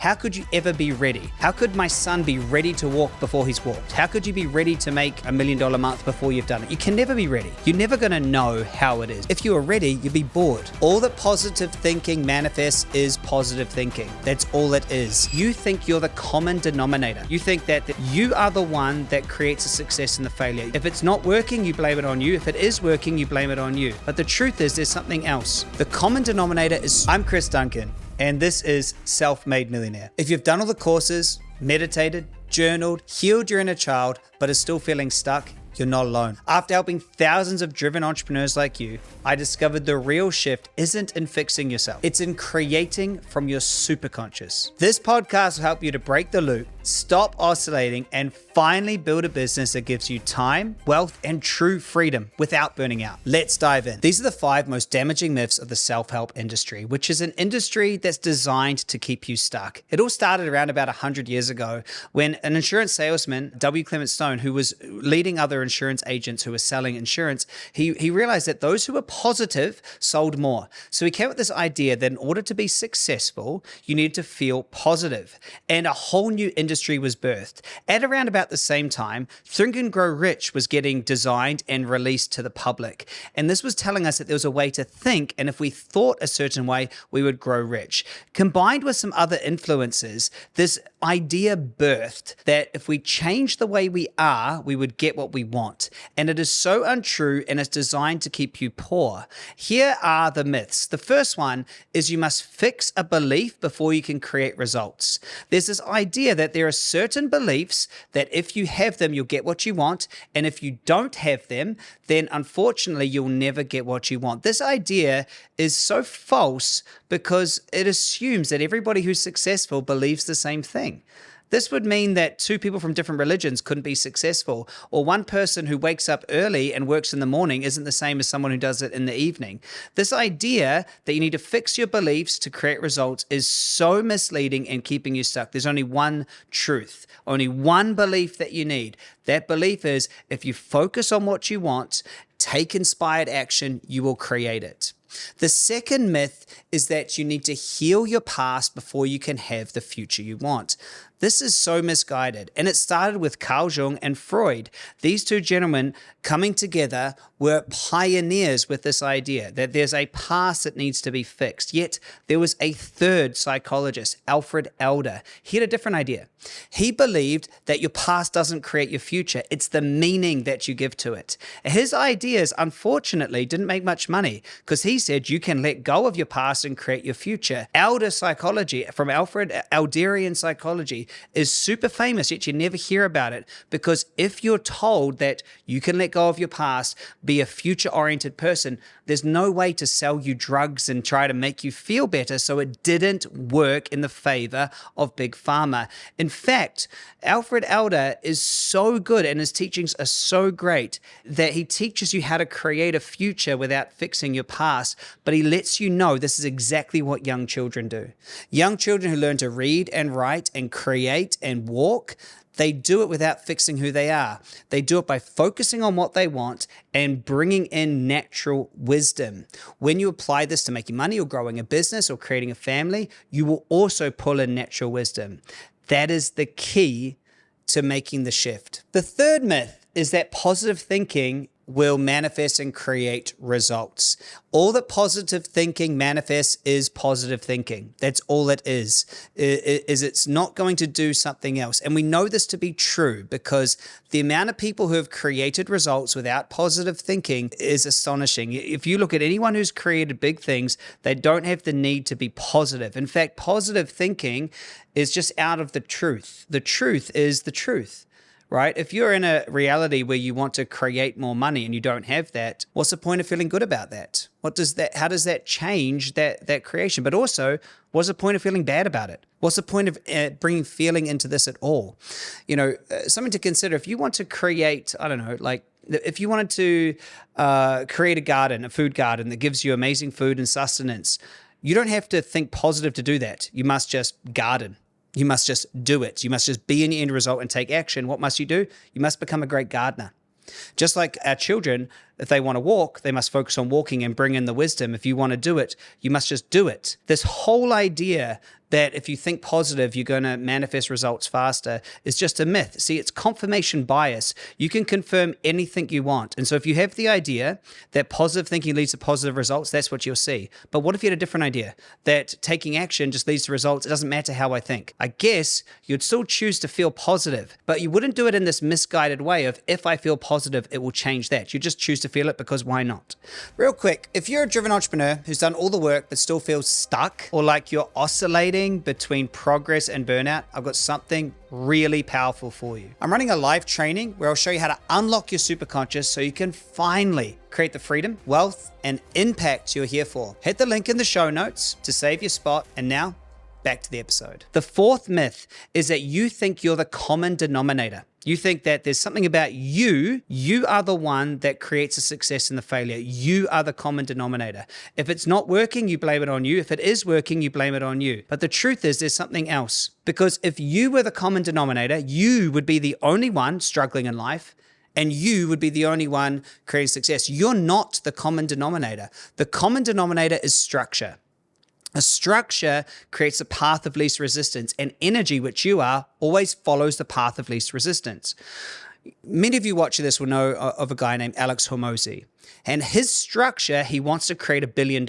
How could you ever be ready? How could my son be ready to walk before he's walked? How could you be ready to make $1 million a month before you've done it? You can never be ready. You're never going to know how it is. If you were ready, you'd be bored. All that positive thinking manifests is positive thinking. That's all it is. You think you're the common denominator. You think that you are the one that creates a success and the failure. If it's not working, you blame it on you. If it is working, you blame it on you. But the truth is, there's something else. The common denominator is, I'm Duncan, and this is Self-Made Millionaire. If you've done all the courses, meditated, journaled, healed your inner child, but are still feeling stuck, you're not alone. After helping thousands of driven entrepreneurs like you, I discovered the real shift isn't in fixing yourself. It's in creating from your superconscious. This podcast will help you to break the loop, stop oscillating, and finally build a business that gives you time, wealth, and true freedom without burning out. Let's dive in. These are the 5 most damaging myths of the self-help industry, which is an industry that's designed to keep you stuck. It all started around about 100 years ago when an insurance salesman, W. Clement Stone, who was leading other insurance agents who were selling insurance, he realized that those who were positive sold more. So he came up with this idea that in order to be successful, you needed to feel positive. And a whole new industry was birthed. At around about the same time, Think and Grow Rich was getting designed and released to the public. And this was telling us that there was a way to think, and if we thought a certain way, we would grow rich. Combined with some other influences, this idea birthed that if we change the way we are, we would get what we want. And it is so untrue, and it's designed to keep you poor. Here are the myths. The first one is you must fix a belief before you can create results. There's this idea that there are certain beliefs that if you have them, you'll get what you want. And if you don't have them, then unfortunately, you'll never get what you want. This idea is so false because it assumes that everybody who's successful believes the same thing. This would mean that 2 people from different religions couldn't be successful, or one person who wakes up early and works in the morning isn't the same as someone who does it in the evening. This idea that you need to fix your beliefs to create results is so misleading and keeping you stuck. There's only one truth, only one belief that you need. That belief is if you focus on what you want, take inspired action, you will create it. The second myth is that you need to heal your past before you can have the future you want. This is so misguided, and it started with Carl Jung and Freud. These 2 gentlemen coming together were pioneers with this idea that there's a past that needs to be fixed. Yet there was a third psychologist, Alfred Adler. He had a different idea. He believed that your past doesn't create your future. It's the meaning that you give to it. His ideas, unfortunately, didn't make much money because he said you can let go of your past and create your future. Adler psychology, from Alfred Adlerian psychology, is super famous, yet you never hear about it, because if you're told that you can let go of your past, be a future-oriented person, there's no way to sell you drugs and try to make you feel better, so it didn't work in the favor of Big Pharma. In fact, Alfred Adler is so good and his teachings are so great that he teaches you how to create a future without fixing your past, but he lets you know this is exactly what young children do. Young children who learn to read and write and create and walk, they do it without fixing who they are. They do it by focusing on what they want and bringing in natural wisdom. When you apply this to making money or growing a business or creating a family, you will also pull in natural wisdom. That is the key to making the shift. The third myth is that positive thinking will manifest and create results. All that positive thinking manifests is positive thinking. That's all it is. It's not going to do something else. And we know this to be true because the amount of people who have created results without positive thinking is astonishing. If you look at anyone who's created big things, they don't have the need to be positive. In fact, positive thinking is just out of the truth. The truth is the truth. Right? If you're in a reality where you want to create more money and you don't have that, what's the point of feeling good about that? How does that change that creation? But also, what's the point of feeling bad about it? What's the point of bringing feeling into this at all? Something to consider. If you want to create, if you wanted to create a garden, a food garden that gives you amazing food and sustenance, you don't have to think positive to do that. You must just garden. You must just do it. You must just be in the end result and take action. What must you do? You must become a great gardener. Just like our children, if they want to walk, they must focus on walking and bring in the wisdom. If you want to do it, you must just do it. This whole idea that if you think positive, you're going to manifest results faster is just a myth. See, it's confirmation bias. You can confirm anything you want. And so if you have the idea that positive thinking leads to positive results, that's what you'll see. But what if you had a different idea that taking action just leads to results? It doesn't matter how I think. I guess you'd still choose to feel positive, but you wouldn't do it in this misguided way of if I feel positive, it will change that. You just choose to feel it because why not? Real quick, if you're a driven entrepreneur who's done all the work but still feels stuck or like you're oscillating between progress and burnout, I've got something really powerful for you. I'm running a live training where I'll show you how to unlock your superconscious so you can finally create the freedom, wealth, and impact you're here for. Hit the link in the show notes to save your spot. And now, back to the episode. The fourth myth is that you think you're the common denominator. You think that there's something about you are the one that creates the success and the failure. You are the common denominator. If it's not working, you blame it on you. If it is working, you blame it on you. But the truth is there's something else. Because if you were the common denominator, you would be the only one struggling in life, and you would be the only one creating success. You're not the common denominator. The common denominator is structure. A structure creates a path of least resistance, and energy, which you are, always follows the path of least resistance. Many of you watching this will know of a guy named Alex Hormozi, and his structure, he wants to create $1 billion.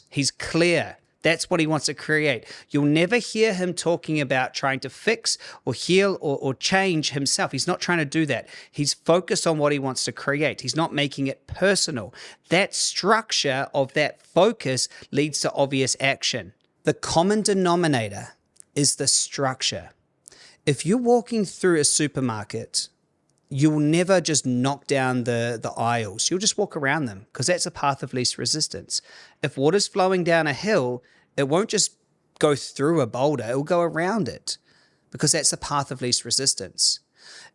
He's clear. That's what he wants to create. You'll never hear him talking about trying to fix or heal or change himself. He's not trying to do that. He's focused on what he wants to create. He's not making it personal. That structure of that focus leads to obvious action. The common denominator is the structure. If you're walking through a supermarket, you'll never just knock down the aisles. You'll just walk around them because that's a path of least resistance. If water's flowing down a hill, it won't just go through a boulder. It will go around it because that's the path of least resistance.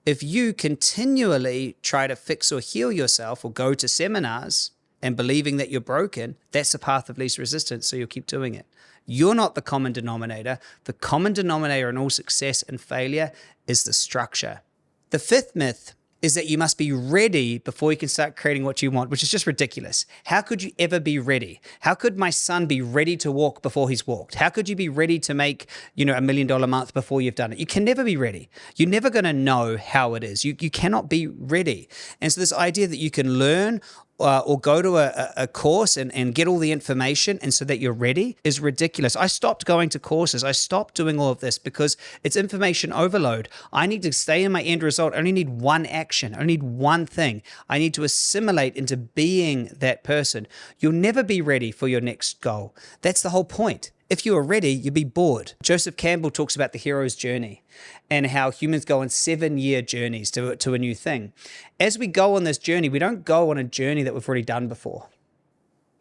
If you continually try to fix or heal yourself or go to seminars and believing that you're broken, that's the path of least resistance, so you'll keep doing it. You're not the common denominator. The common denominator in all success and failure is the structure. The fifth myth is that you must be ready before you can start creating what you want, which is just ridiculous. How could you ever be ready? How could my son be ready to walk before he's walked? How could you be ready to make, $1 million a month before you've done it? You can never be ready. You're never going to know how it is. You cannot be ready. And so this idea that you can learn or go to a course and get all the information and so that you're ready is ridiculous. I stopped going to courses. I stopped doing all of this because it's information overload. I need to stay in my end result. I only need one action. I only need one thing. I need to assimilate into being that person. You'll never be ready for your next goal. That's the whole point. If you were ready, you'd be bored. Joseph Campbell talks about the hero's journey and how humans go on 7-year journeys to a new thing. As we go on this journey, we don't go on a journey that we've already done before.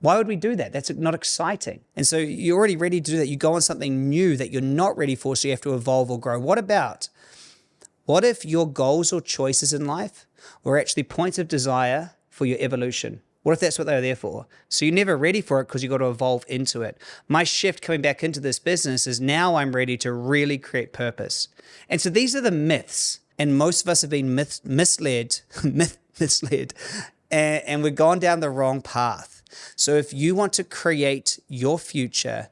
Why would we do that? That's not exciting. And so you're already ready to do that. You go on something new that you're not ready for, so you have to evolve or grow. What if your goals or choices in life were actually points of desire for your evolution? What if that's what they were there for? So you're never ready for it because you've got to evolve into it. My shift coming back into this business is now I'm ready to really create purpose. And so these are the myths. And most of us have been misled, and we've gone down the wrong path. So if you want to create your future,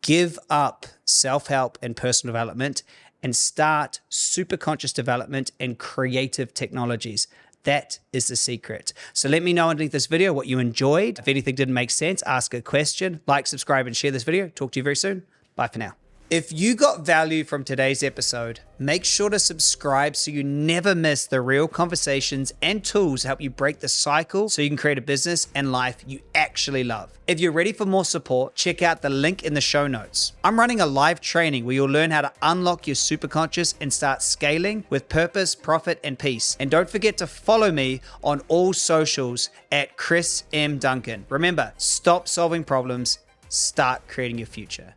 give up self-help and personal development and start superconscious development and creative technologies. That is the secret. So let me know underneath this video what you enjoyed. If anything didn't make sense, ask a question, like, subscribe, and share this video. Talk to you very soon. Bye for now. If you got value from today's episode, make sure to subscribe so you never miss the real conversations and tools to help you break the cycle so you can create a business and life you actually love. If you're ready for more support, check out the link in the show notes. I'm running a live training where you'll learn how to unlock your superconscious and start scaling with purpose, profit, and peace. And don't forget to follow me on all socials at Chris M. Duncan. Remember, stop solving problems, start creating your future.